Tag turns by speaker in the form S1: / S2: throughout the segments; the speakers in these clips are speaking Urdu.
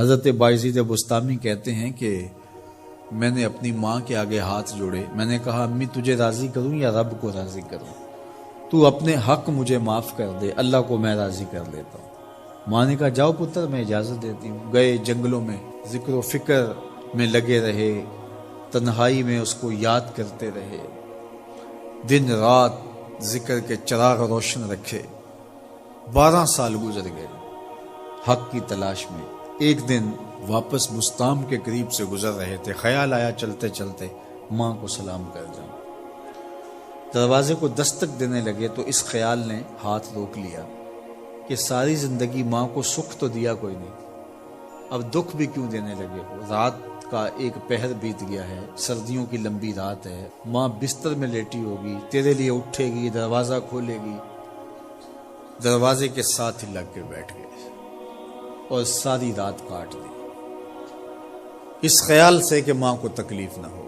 S1: حضرت بایزید بستامی کہتے ہیں کہ میں نے اپنی ماں کے آگے ہاتھ جوڑے، میں نے کہا امی تجھے راضی کروں یا رب کو راضی کروں؟ تو اپنے حق مجھے معاف کر دے، اللہ کو میں راضی کر لیتا ہوں۔ ماں نے کہا جاؤ پتر میں اجازت دیتی ہوں۔ گئے جنگلوں میں ذکر و فکر میں لگے رہے، تنہائی میں اس کو یاد کرتے رہے، دن رات ذکر کے چراغ روشن رکھے۔ 12 سال گزر گئے حق کی تلاش میں۔ ایک دن واپس بستام کے قریب سے گزر رہے تھے، خیال آیا چلتے چلتے ماں کو سلام کر جاؤں۔ دروازے کو دستک دینے لگے تو اس خیال نے ہاتھ روک لیا کہ ساری زندگی ماں کو سکھ تو دیا کوئی نہیں، اب دکھ بھی کیوں دینے لگے ہو؟ رات کا ایک پہر بیت گیا ہے، سردیوں کی لمبی رات ہے، ماں بستر میں لیٹی ہوگی، تیرے لیے اٹھے گی، دروازہ کھولے گی۔ دروازے کے ساتھ ہی لگ کے بیٹھ گئے اور ساری رات کاٹ دی، اس خیال سے کہ ماں کو تکلیف نہ ہو۔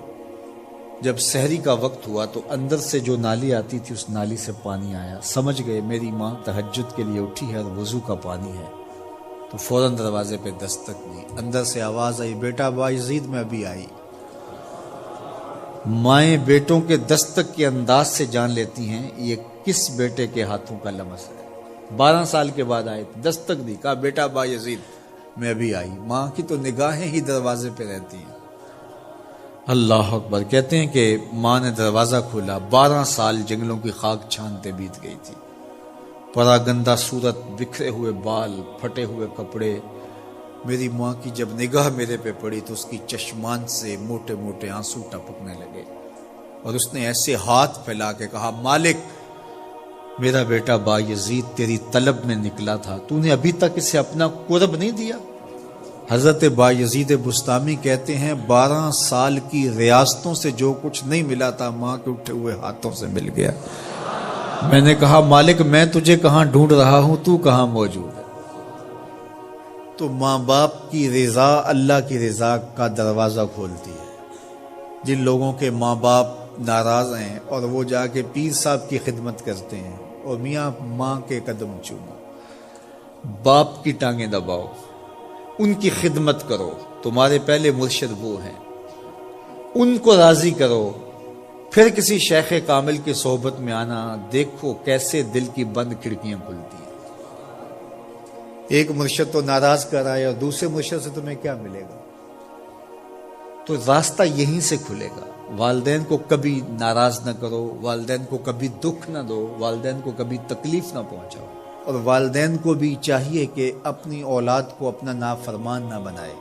S1: جب سحری کا وقت ہوا تو اندر سے جو نالی آتی تھی اس نالی سے پانی آیا، سمجھ گئے میری ماں تہجد کے لیے اٹھی ہے اور وضو کا پانی ہے، تو فوراً دروازے پہ دستک دی۔ اندر سے آواز آئی بیٹا بایزید میں ابھی آئی۔ مائیں بیٹوں کے دستک کے انداز سے جان لیتی ہیں یہ کس بیٹے کے ہاتھوں کا لمس ہے۔ 12 سال کے بعد آئے، دستک دی، کہا بیٹا بایزید میں ابھی آئی۔ ماں کی تو نگاہیں ہی دروازے پہ رہتی ہیں۔ اللہ اکبر۔ کہتے ہیں کہ ماں نے دروازہ کھولا، 12 سال جنگلوں کی خاک چھانتے بیت گئی تھی، پراگندہ صورت، بکھرے ہوئے بال، پھٹے ہوئے کپڑے۔ میری ماں کی جب نگاہ میرے پہ پڑی تو اس کی چشمان سے موٹے موٹے آنسو ٹپکنے لگے، اور اس نے ایسے ہاتھ پھیلا کے کہا مالک میرا بیٹا بایزید تیری طلب میں نکلا تھا، تو نے ابھی تک اسے اپنا قرب نہیں دیا۔ حضرت بایزید بستامی کہتے ہیں 12 سال کی ریاستوں سے جو کچھ نہیں ملا تھا ماں کے اٹھے ہوئے ہاتھوں سے مل گیا۔ میں نے کہا مالک میں تجھے کہاں ڈھونڈ رہا ہوں، تو کہاں موجود ہے؟ تو ماں باپ کی رضا اللہ کی رضا کا دروازہ کھولتی ہے۔ جن لوگوں کے ماں باپ ناراض ہیں اور وہ جا کے پیر صاحب کی خدمت کرتے ہیں اور میاں ماں کے قدم چومو، باپ کی ٹانگیں دباؤ، ان کی خدمت کرو، تمہارے پہلے مرشد وہ ہیں، ان کو راضی کرو، پھر کسی شیخ کامل کی صحبت میں آنا، دیکھو کیسے دل کی بند کھڑکیاں کھلتی ہیں۔ ایک مرشد تو ناراض کر آئے اور دوسرے مرشد سے تمہیں کیا ملے گا؟ تو راستہ یہیں سے کھلے گا۔ والدین کو کبھی ناراض نہ کرو، والدین کو کبھی دکھ نہ دو، والدین کو کبھی تکلیف نہ پہنچاؤ، اور والدین کو بھی چاہیے کہ اپنی اولاد کو اپنا نافرمان نہ بنائے۔